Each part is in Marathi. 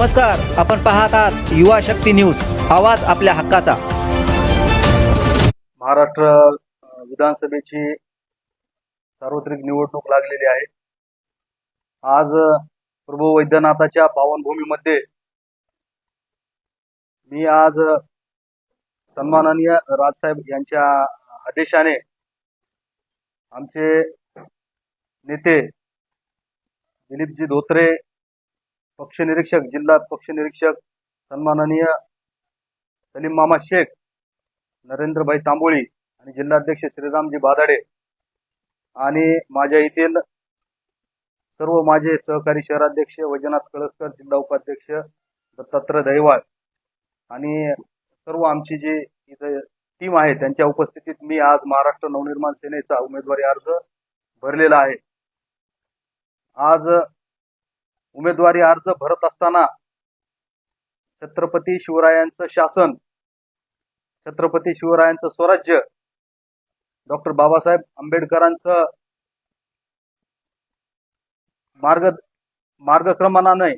नमस्कार, आपण पाहत आहात युवा शक्ती न्यूज, आवाज आपल्या हक्काचा। महाराष्ट्र विधानसभेची सार्वत्रिक निवडणूक लागलेली आहे। आज प्रभू वैद्यनाथाच्या पावनभूमीमध्ये मी आज सन्माननीय राजसाहेब यांच्या आदेशाने आमचे नेते दिलीपजी धोत्रे, पक्ष निरीक्षक, जिल्हा पक्ष निरीक्षक सन्माननीय सलीम मामा शेख, नरेंद्रभाई तांबोळी आणि जिल्हाध्यक्ष श्रीरामजी बादाडे आणि माझ्या येथील सर्व माझे सहकारी शहराध्यक्ष वैजनाथ कळसकर, जिल्हा उपाध्यक्ष दत्तात्रय दहिवाळ आणि सर्व आमची जी इथे टीम आहे त्यांच्या उपस्थितीत मी आज महाराष्ट्र नवनिर्माण सेनेचा उमेदवारी अर्ज भरलेला आहे। आज उमेदवारी अर्ज भरत असताना छत्रपती शिवरायांचं शासन, छत्रपती शिवरायांचं स्वराज्य, डॉक्टर बाबासाहेब आंबेडकरांचं मार्गक्रमणाने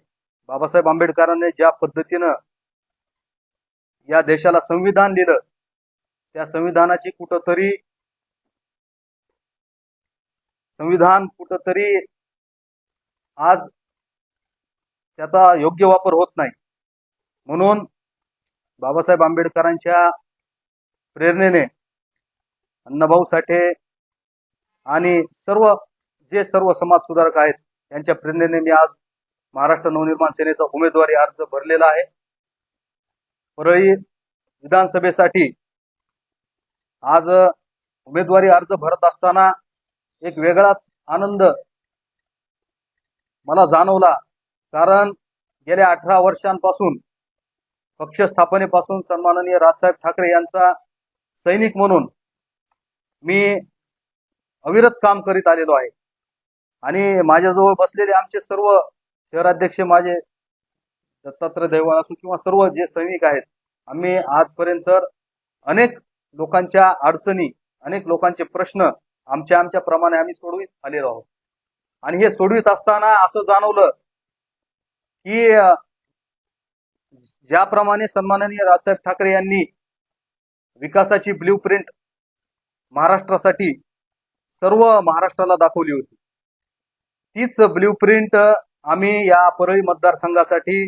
बाबासाहेब आंबेडकरांनी ज्या पद्धतीनं या देशाला संविधान दिलं, त्या संविधानाची कुठंतरी आज त्याचा योग्य वापर होत नाही। म्हणून बाबासाहेब आंबेडकरांच्या प्रेरणेने अण्णाभाऊ साठे आणि सर्व समाज सुधारक आहेत यांच्या प्रेरणेने मी आज महाराष्ट्र नवनिर्माण सेनेचा उमेदवारी अर्ज भरलेला आहे। परळी विधानसभेसाठी आज उमेदवारी अर्ज भरत असताना एक वेगळाच आनंद मला जाणवला, कारण गेल्या 18 वर्षांपासून पक्ष स्थापनेपासून सन्माननीय राजसाहेब ठाकरे यांचा सैनिक म्हणून मी अविरत काम करीत आलेलो आहे आणि माझ्याजवळ बसलेले आमचे सर्व शहराध्यक्ष, माझे दत्तात्रय दहिवाळ असो किंवा सर्व जे सैनिक आहेत, आम्ही आजपर्यंत अनेक लोकांच्या अडचणी, अनेक लोकांचे प्रश्न आमच्या प्रमाणे आम्ही सोडवित आलेलो आहोत। आणि हे सोडवित असताना असं जाणवलं की ज्याप्रमाणे सन्माननीय राजसाहेब ठाकरे यांनी विकासाची ब्ल्यूप्रिंट महाराष्ट्रासाठी सर्व महाराष्ट्राला दाखवली होती, तीच ब्ल्यूप्रिंट आम्ही या परळी मतदारसंघासाठी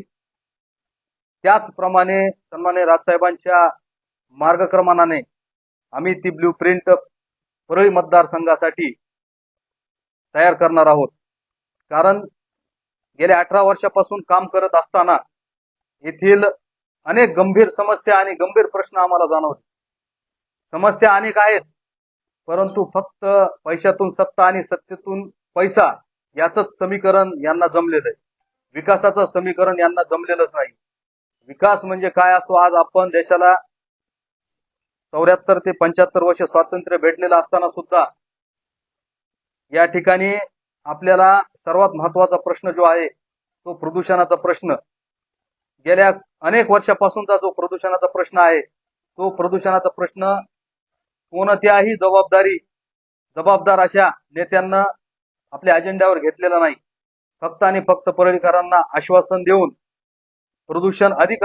त्याचप्रमाणे सन्माननीय राजसाहेबांच्या मार्गक्रमणाने आम्ही ती ब्ल्यूप्रिंट परळी मतदारसंघासाठी तयार करणार आहोत। कारण गेल्या 18 वर्षापासून काम करत असताना येथील अनेक गंभीर समस्या आणि गंभीर प्रश्न आम्हाला जाणवते। समस्या अनेक आहेत, परंतु फक्त पैशातून सत्ता आणि सत्तेतून पैसा याचंच समीकरण यांना जमलेलं आहे। विकासाचं समीकरण यांना जमलेलंच नाही। विकास म्हणजे काय असतो? आज आपण देशाला 74 ते 75 वर्ष स्वातंत्र्य भेटलेलं असताना सुद्धा या ठिकाणी आपल्याला सर्वात महत्वाचा प्रश्न जो आहे तो प्रदूषणाचा प्रश्न, गेल्या अनेक वर्षापासूनचा जो प्रदूषणाचा प्रश्न आहे, तो प्रदूषणाचा प्रश्न कोणत्याही जबाबदार अशा नेत्यांना आपल्या अजेंड्यावर घेतलेला नाही। फक्त आणि फक्त परळीकरांना आश्वासन देऊन प्रदूषण अधिक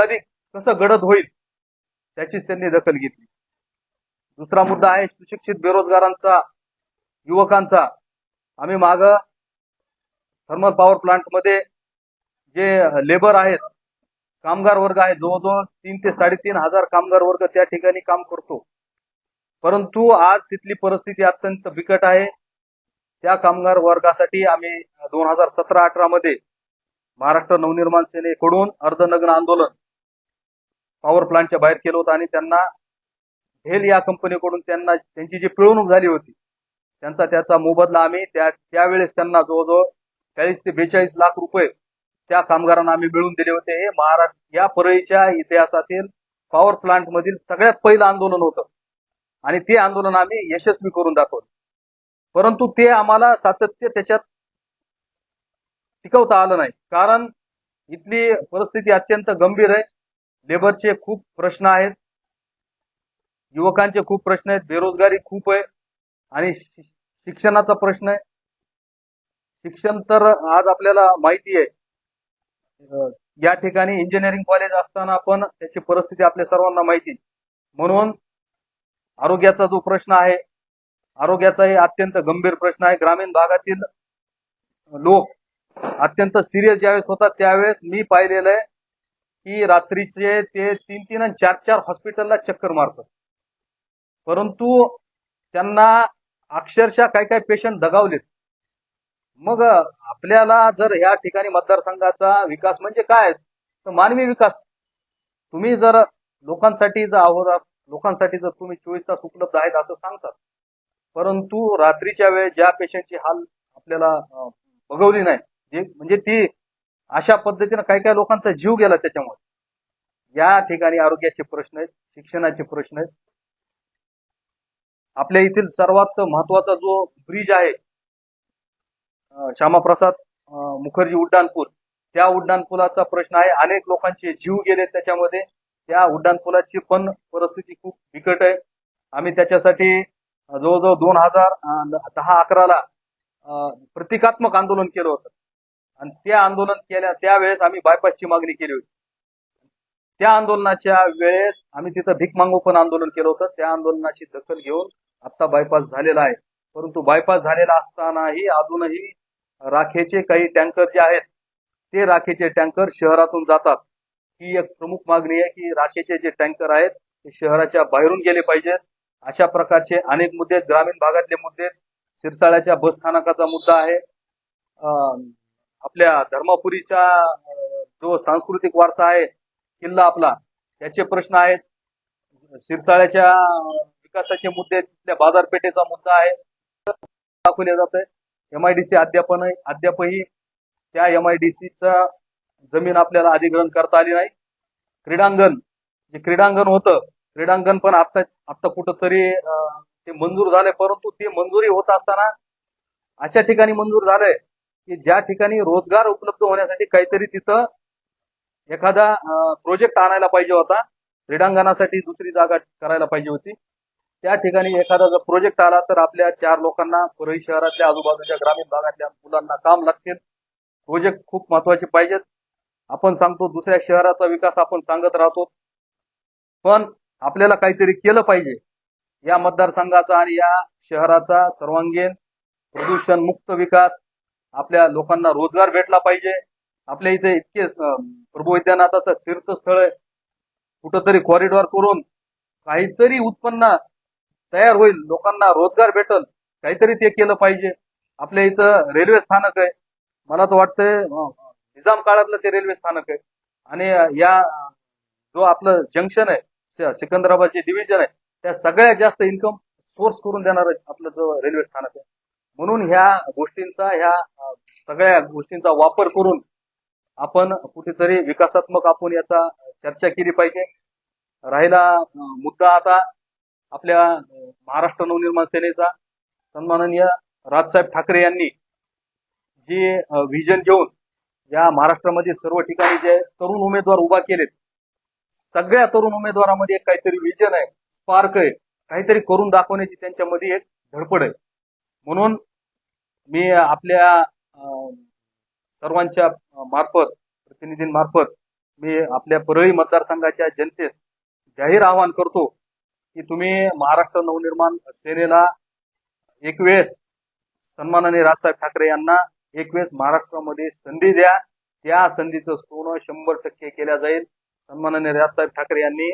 कसं गडद होईल त्याचीच त्यांनी दखल घेतली। दुसरा मुद्दा आहे सुशिक्षित बेरोजगारांचा, युवकांचा। आम्ही माग थर्मल पॉवर प्लांट मध्ये जे लेबर आहेत, कामगार वर्ग आहे, जवळजवळ 3 ते 3.5 हजार कामगार वर्ग त्या ठिकाणी काम करतो, परंतु आज तिथली परिस्थिती अत्यंत बिकट आहे। त्या कामगार वर्गासाठी आम्ही 2017-18 मध्ये महाराष्ट्र नवनिर्माण सेनेकडून अर्धनग्न आंदोलन पॉवर प्लांटच्या बाहेर केलं होतं आणि त्यांना हेल या कंपनीकडून त्यांची जी पिळवणूक झाली होती त्याचा मोबदला आम्ही त्यावेळेस त्यांना जवळजवळ 40 ते 42 लाख रुपये त्या कामगारांना आम्ही मिळवून दिले होते। हे महाराष्ट्र या परळीच्या इतिहासातील पॉवर प्लांट मधील सगळ्यात पहिलं आंदोलन होतं आणि ते आंदोलन आम्ही यशस्वी करून दाखवलं, परंतु ते आम्हाला सातत्य त्याच्यात टिकवता आलं नाही, कारण इथली परिस्थिती अत्यंत गंभीर आहे। लेबरचे खूप प्रश्न आहेत, युवकांचे खूप प्रश्न आहेत, बेरोजगारी खूप आहे आणि शिक्षणाचा प्रश्न आहे। शिक्षण तर आज आपल्याला माहिती आहे या ठिकाणी इंजिनिअरिंग कॉलेज असताना पण त्याची परिस्थिती आपल्या सर्वांना माहिती. म्हणून आरोग्याचा जो प्रश्न आहे, आरोग्याचाही अत्यंत गंभीर प्रश्न आहे. ग्रामीण भागातील लोक अत्यंत सिरियस ज्यावेळेस होतात त्यावेळेस मी पाहिलेलं आहे की रात्रीचे ते 3-3 आणि 4-4 हॉस्पिटलला चक्कर मारतात. परंतु त्यांना अक्षरशः काही काही पेशंट दगावलेत. मग आपल्याला जर ह्या ठिकाणी मतदारसंघाचा विकास म्हणजे काय, तर मानवी विकास. तुम्ही जर लोकांसाठी जर लोकांसाठी जर तुम्ही 24 तास उपलब्ध आहेत असं सांगतात, परंतु रात्रीच्या वेळेस ज्या पेशंटची हाल आपल्याला बघवली नाही, म्हणजे ती अशा पद्धतीनं काही काही लोकांचा जीव गेला त्याच्यामुळे. या ठिकाणी आरोग्याचे प्रश्न आहेत, शिक्षणाचे प्रश्न आहेत. आपल्या येथील सर्वात महत्वाचा जो ब्रिज आहे श्यामाप्रसाद मुखर्जी उड्डाणपूल, त्या उड्डाणपुलाचा प्रश्न आहे. अनेक लोकांचे जीव गेले त्याच्यामध्ये. त्या उड्डाणपुलाची पण परिस्थिती खूप बिकट आहे. आम्ही त्याच्यासाठी जवळजवळ 2010-11ला प्रतिकात्मक आंदोलन केलं होतं आणि त्या आंदोलन त्यावेळेस आम्ही बायपासची मागणी केली होती. त्या आंदोलनाच्या वेळेस आम्ही तिथं भीक मागू पण आंदोलन केलं होतं. त्या आंदोलनाची दखल घेऊन आता बायपास झालेला आहे. परंतु बायपास झालेला असतानाही अजूनही राखेचे काही टँकर जे आहेत ते राखेचे टँकर शहरातून जातात. ही एक प्रमुख मागणी आहे की राखेचे जे टँकर आहेत ते शहराच्या बाहेरून गेले पाहिजेत. अशा प्रकारचे अनेक मुद्दे, ग्रामीण भागातले मुद्दे, सिरसाळ्याच्या बस स्थानकाचा मुद्दा आहे, आपल्या धर्मापुरीचा जो सांस्कृतिक वारसा आहे किल्ला आपला, त्याचे प्रश्न आहेत, सिरसाळ्याच्या विकासाचे मुद्दे, तिथल्या बाजारपेठेचा मुद्दा आहे. दाखवले जात आहे. MIDC अद्यापही त्या MIDCचा जमीन आपल्याला अधिग्रहण करता आली नाही. जे क्रीडांगण होतं, क्रीडांगण पण आता कुठंतरी ते मंजूर झाले, परंतु ते मंजुरी होत असताना अशा ठिकाणी मंजूर झालंय की ज्या ठिकाणी रोजगार उपलब्ध होण्यासाठी काहीतरी तिथं एखादा प्रोजेक्ट आणायला पाहिजे होता. क्रीडांगणासाठी दुसरी जागा करायला पाहिजे होती. त्या ठिकाणी एखादा जर प्रोजेक्ट आला तर आपल्या 4 लोकांना, परळी शहरातल्या आजूबाजूच्या ग्रामीण भागातल्या मुलांना काम लागतील. प्रोजेक्ट खूप महत्वाचे पाहिजेत. आपण सांगतो दुसऱ्या शहराचा विकास आपण सांगत राहतो, पण आपल्याला काहीतरी केलं पाहिजे. या मतदारसंघाचा आणि या शहराचा सर्वांगीण प्रदूषण मुक्त विकास, आपल्या लोकांना रोजगार भेटला पाहिजे. आपल्या इथे इतके प्रभू वैद्यनाथाचं तीर्थस्थळ आहे, कुठंतरी कॉरिडॉर करून काहीतरी उत्पन्न तयार होईल, लोकांना रोजगार भेटल, काहीतरी ते केलं पाहिजे. आपल्या इथं रेल्वे स्थानक आहे, मला तर वाटतंय निजाम काळातलं ते रेल्वे स्थानक आहे. आणि या जो आपलं जंक्शन आहे, सिकंदराबादचे डिव्हिजन आहे, त्या सगळ्यात जास्त इन्कम सोर्स करून देणार आपलं जो रेल्वे स्थानक आहे. म्हणून ह्या सगळ्या गोष्टींचा वापर करून आपण कुठेतरी विकासात्मक आपण याचा चर्चा केली पाहिजे. राहिला मुद्दा आता आपल्या महाराष्ट्र नवनिर्माण सेनेचा, सन्माननीय राजसाहेब ठाकरे यांनी जी व्हिजन घेऊन या महाराष्ट्रामध्ये सर्व ठिकाणी जे तरुण उमेदवार उभा केलेत, सगळ्या तरुण उमेदवारांमध्ये एक काहीतरी व्हिजन आहे, स्पार्क आहे, काहीतरी करून दाखवण्याची त्यांच्यामध्ये एक धडपड आहे. म्हणून मी आपल्या सर्वांच्या प्रतिनिधींमार्फत मी आपल्या परळी मतदारसंघाच्या जनतेत जाहीर आवाहन करतो की तुम्ही महाराष्ट्र नवनिर्माण सेनेला एक वेळेस, सन्माननीय राजसाहेब ठाकरे यांना एक वेळेस महाराष्ट्रामध्ये संधी द्या. त्या संधीचं सोनं 100% केल्या जाईल. सन्माननीय राजसाहेब ठाकरे यांनी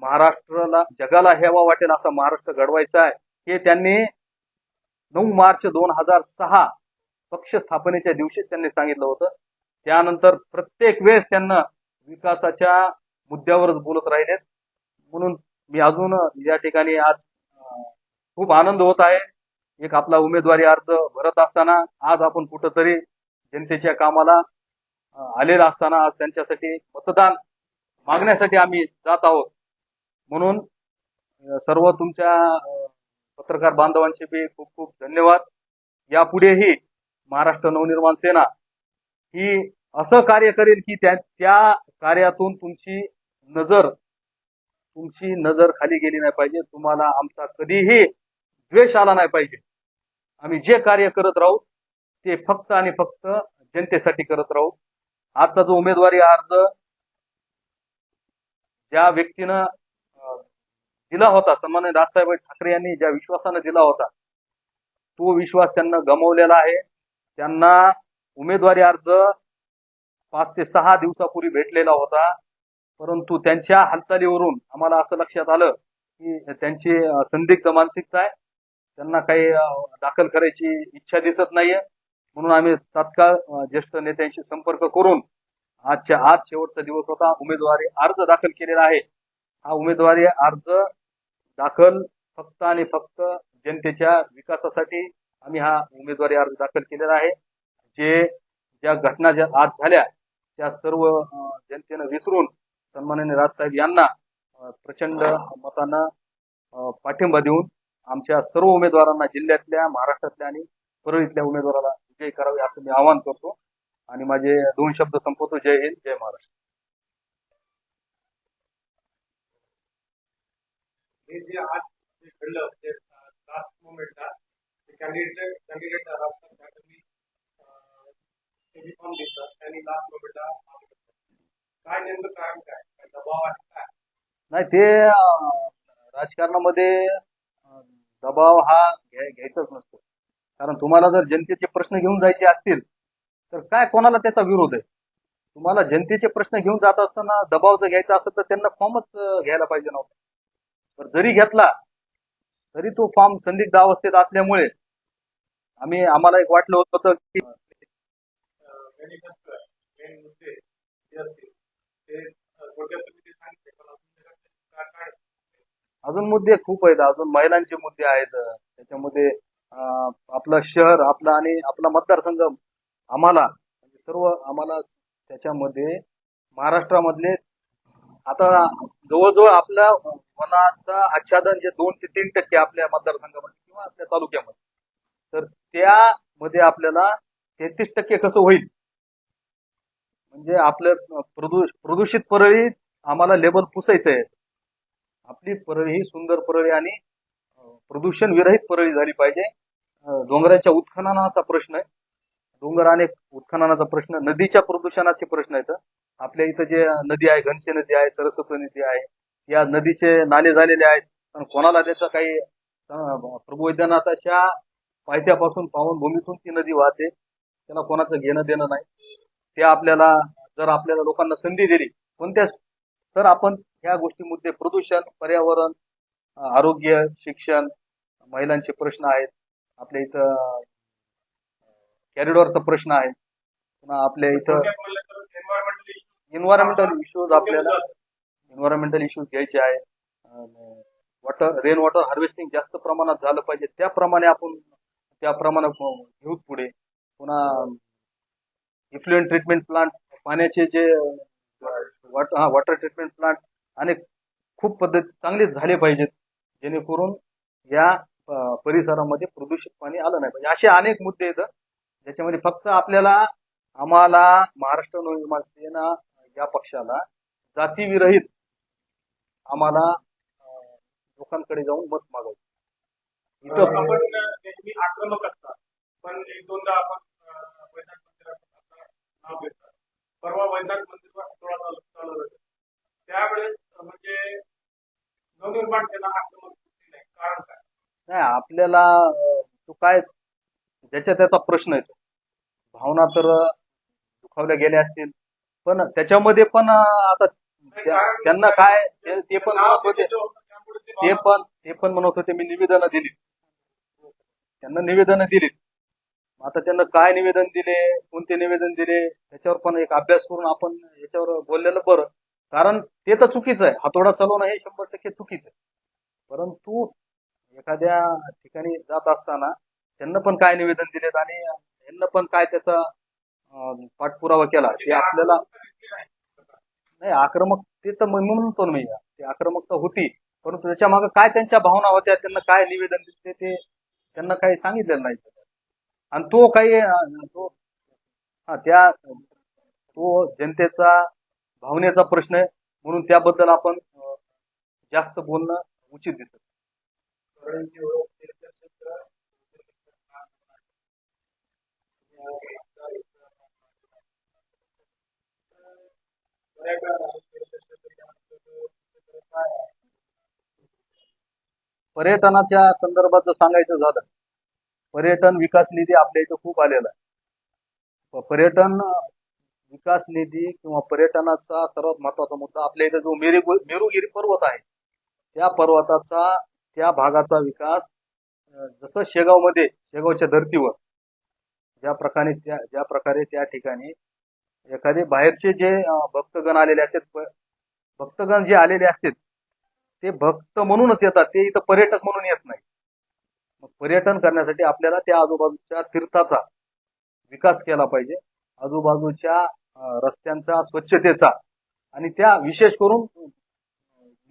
महाराष्ट्राला, जगाला हेवा वाटेल असा महाराष्ट्र घडवायचा आहे, हे त्यांनी 9 मार्च 2006 पक्ष स्थापनेच्या दिवशी त्यांनी सांगितलं होतं. त्यानंतर प्रत्येक वेळेस त्यांना विकासाच्या मुद्द्यावरच बोलत राहिलेत. म्हणून मी अजून या ठिकाणी आज खूप आनंद होत आहे. एक आपला उमेदवारी अर्ज भरत असताना आज आपण कुठंतरी जनतेच्या कामाला आलेला असताना आज त्यांच्यासाठी मतदान मागण्यासाठी आम्ही जात आहोत. म्हणून सर्व तुमच्या पत्रकार बांधवांचे बी खूप खूप धन्यवाद. यापुढेही महाराष्ट्र नवनिर्माण सेना ही असं कार्य करेल की त्या कार्यातून तुमची नजर खाली गेली नाही पाहिजे. तुम्हाला आमचा कधीही द्वेष आला नाही पाहिजे. आम्ही जे कार्य करत राहू ते फक्त आणि फक्त जनतेसाठी करत राहू. आजचा जो उमेदवारी अर्ज ज्या व्यक्तीनं दिला होता, सन्माननीय राजसाहेब ठाकरे यांनी ज्या विश्वासानं दिला होता, तो विश्वास त्यांना गमावलेला आहे. त्यांना उमेदवारी अर्ज 5 ते 6 दिवसापूर्वी भेटलेला होता, परंतु त्यांच्या हालचालीवरून आम्हाला असं लक्षात आलं की त्यांची संदिग्ध मानसिकता आहे, त्यांना काही दाखल करायची इच्छा दिसत नाहीये. म्हणून आम्ही तात्काळ ज्येष्ठ नेत्यांशी संपर्क करून आजच्या आज शेवटचा दिवस होता, उमेदवारी अर्ज दाखल केलेला आहे. हा उमेदवारी अर्ज दाखल फक्त आणि फक्त जनतेच्या विकासासाठी आम्ही हा उमेदवारी अर्ज दाखल केलेला आहे. ज्या घटना ज्या आज झाल्या त्या सर्व जनतेनं विसरून सन्माननीय राजसाहेब यांना प्रचंड मतानं पाठिंबा देऊन आमच्या सर्व उमेदवारांना, जिल्ह्यातल्या, महाराष्ट्रातल्या आणि परळीतल्या उमेदवाराला विजयी करावे असं मी आवाहन करतो आणि माझे 2 शब्द संपवतो. जय हिंद, जय महाराष्ट्र. हे जे आज जे घडलं ते लास्ट मोमेंटला कॅन्डिडेट त्यांनी फॉर्म घेतला त्यांनी लास्ट मोमेंटला काय नेमकं कारण काय दबाव आहे काय? नाही, ते राजकारणामध्ये दबाव हा घ्यायचाच नसतो. कारण तुम्हाला जर जनतेचे प्रश्न घेऊन जायचे असतील तर काय कोणाला त्याचा विरोध आहे. तुम्हाला जनतेचे प्रश्न घेऊन जात असताना दबाव जर घ्यायचा असेल तर त्यांना फॉर्मच घ्यायला पाहिजे नव्हता. तर जरी घेतला तरी तो फॉर्म संदिग्ध अवस्थेत असल्यामुळे आम्हाला एक वाटलं होतं की अजून मुद्दे खूप आहेत, अजून महिलांचे मुद्दे आहेत त्याच्यामध्ये. आपलं शहर, आपला आणि आपला मतदारसंघ, आम्हाला त्याच्यामध्ये महाराष्ट्रामधले आता जवळजवळ आपल्या वनाचा आच्छादन जे 2 ते 3% आपल्या मतदारसंघामध्ये किंवा आपल्या तालुक्यामध्ये, तर त्यामध्ये आपल्याला 33% कसं होईल, म्हणजे आपलं प्रदूषित परळी आम्हाला लेबल पुसायचं आहे. आपली परळी ही सुंदर परळी आणि प्रदूषण विरहित परळी झाली पाहिजे. डोंगराच्या उत्खननाचा प्रश्न आहे, डोंगर आणि उत्खननाचा प्रश्न, नदीच्या प्रदूषणाचे प्रश्न आहेत. आपल्या इथं जे नदी आहे, घनशे नदी आहे, सरस्वती नदी आहे, या नदीचे नाले झालेले आहेत, पण कोणाला त्याचा काही प्रभू वैद्यनाथाच्या पायथ्यापासून पावनभूमीतून ती नदी वाहते, त्याला कोणाचं घेणं देणं नाही. ते जर आपल्याला लोकांना संधी दिली कोणत्या, तर आपण ह्या गोष्टी, मुद्दे, प्रदूषण, पर्यावरण, आरोग्य, शिक्षण, महिलांचे प्रश्न आहेत, आपल्या इथं कॅरिडॉरचा प्रश्न आहे, पुन्हा आपल्या इथं एन्व्हायरमेंटल इश्यूज घ्यायचे आहे. रेन वॉटर हार्वेस्टिंग जास्त प्रमाणात झालं पाहिजे, त्याप्रमाणे आपण घेऊ पुढे. पुन्हा इफ्लुएंट ट्रीटमेंट प्लांट, पाण्याचे जे वॉटर ट्रीटमेंट प्लांट अनेक खूप पद्धती चांगले झाले पाहिजेत, जेणेकरून या परिसरामध्ये प्रदूषित पाणी आलं नाही पाहिजे. असे अनेक मुद्दे आहेत ज्याच्यामध्ये फक्त आम्हाला महाराष्ट्र नवनिर्माण सेना या पक्षाला जातीविरहित आम्हाला लोकांकडे जाऊन मत मागायचं. आपण नेहमी आक्रमक असतात, पण एक दोनदा आपण वैद्यनाथ मंदिराचं नाव घेतात. परवा वैद्यनाथ मंदिर चालू होतं, त्यावेळेस म्हणजे नवनिर्माण सेना आक्रमक नाही, कारण काय? नाही, आपल्याला तो काय त्याचा प्रश्न येतो. भावना तर दुखावल्या गेल्या असतील, पण त्याच्यामध्ये पण आता त्यांना काय ते पण म्हणत होते, मी निवेदनं दिली, त्यांना निवेदनं दिलीत. आता त्यांना काय निवेदन दिले, कोणते निवेदन दिले, त्याच्यावर पण एक अभ्यास करून आपण याच्यावर बोललेलं बरं. कारण ते तर चुकीचं आहे, हातोडा चालवणं हे 100% चुकीचं आहे. परंतु एखाद्या ठिकाणी जात असताना त्यांना पण काय निवेदन दिलेत आणि यांना पण काय त्याचा पाठपुरावा केला, ते आपल्याला नाही. आक्रमक ते तर म्हणतो मी, ते आक्रमकता होती, परंतु त्याच्या मागे काय त्यांच्या भावना होत्या, त्यांना काय निवेदन दिले ते त्यांना काही सांगितलेलं नाही. आणि तो काही तो जनतेचा भावनेचा प्रश्न आहे, म्हणून त्याबद्दल आपण जास्त बोलणं उचित दिसत. पर्यटनाच्या संदर्भात जर सांगायचं झालं, पर्यटन विकास निधी आपल्या इथं खूप आलेला आहे. पर्यटन विकास निधी किंवा पर्यटनाचा सर्वात महत्वाचा मुद्दा आपल्या इथं जो मेरुगिरी पर्वत आहे, त्या पर्वताचा त्या भागाचा विकास जसं शेगावच्या धर्तीवर ज्या प्रकारे त्या ठिकाणी एखादे बाहेरचे जे भक्तगण आलेले असतात, भक्तगण जे आलेले असतात ते भक्त म्हणूनच येतात, ते इथं पर्यटक म्हणून येत नाही. मग पर्यटन करण्यासाठी आपल्याला त्या आजूबाजूच्या तीर्थाचा विकास केला पाहिजे, आजूबाजूच्या रस्त्यांचा स्वच्छतेचा आणि त्या विशेष करून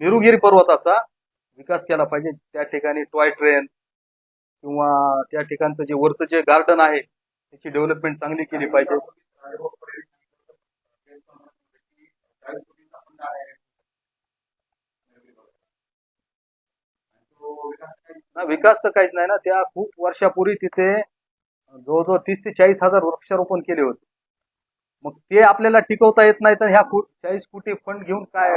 मेरुगिरी पर्वताचा विकास केला पाहिजे. त्या ठिकाणी टॉय ट्रेन किंवा त्या ठिकाणचं जे वरचं जे गार्डन आहे त्याची डेव्हलपमेंट चांगली केली पाहिजे. विकास तर काहीच नाही ना. त्या खूप वर्षापूर्वी तिथे जवळजवळ 30 ते 40 हजार वृक्षारोपण केले होते. मग ते आपल्याला टिकवता येत नाही तर ह्या 40 कोटी फंड घेऊन काय.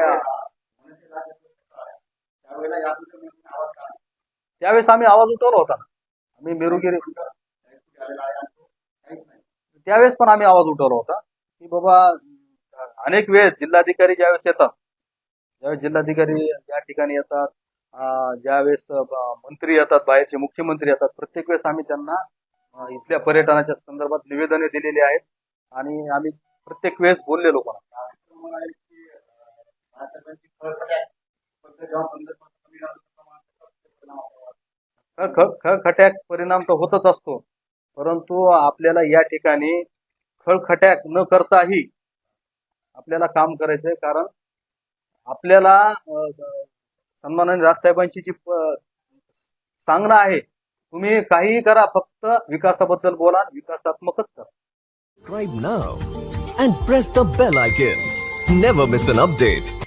त्यावेळेस आम्ही आवाज उठवला होता ना. आम्ही मेरुगिरी त्यावेळेस पण आम्ही आवाज उठवला होता की बाबा अनेक वेळेस जिल्हाधिकारी ज्यावेळेस येतात, ज्यावेळेस जिल्हाधिकारी या ठिकाणी येतात, ज्यावेळेस मंत्री येतात, बाहेरचे मुख्यमंत्री येतात, प्रत्येक वेळेस आम्ही त्यांना इथल्या पर्यटनाच्या संदर्भात निवेदने दिलेली आहेत आणि आम्ही प्रत्येक वेळेस बोललेलो पण. खळखट्याक परिणाम तर होतच असतो, परंतु आपल्याला या ठिकाणी खळखट्याक न करताही आपल्याला काम करायचंय. कारण आपल्याला सन्माननीय राजसाहेबांची जी सांगणं आहे, तुम्ही काहीही करा, फक्त विकासाबद्दल बोला, विकासात्मकच करा. Subscribe now and press the bell icon. Never miss an update.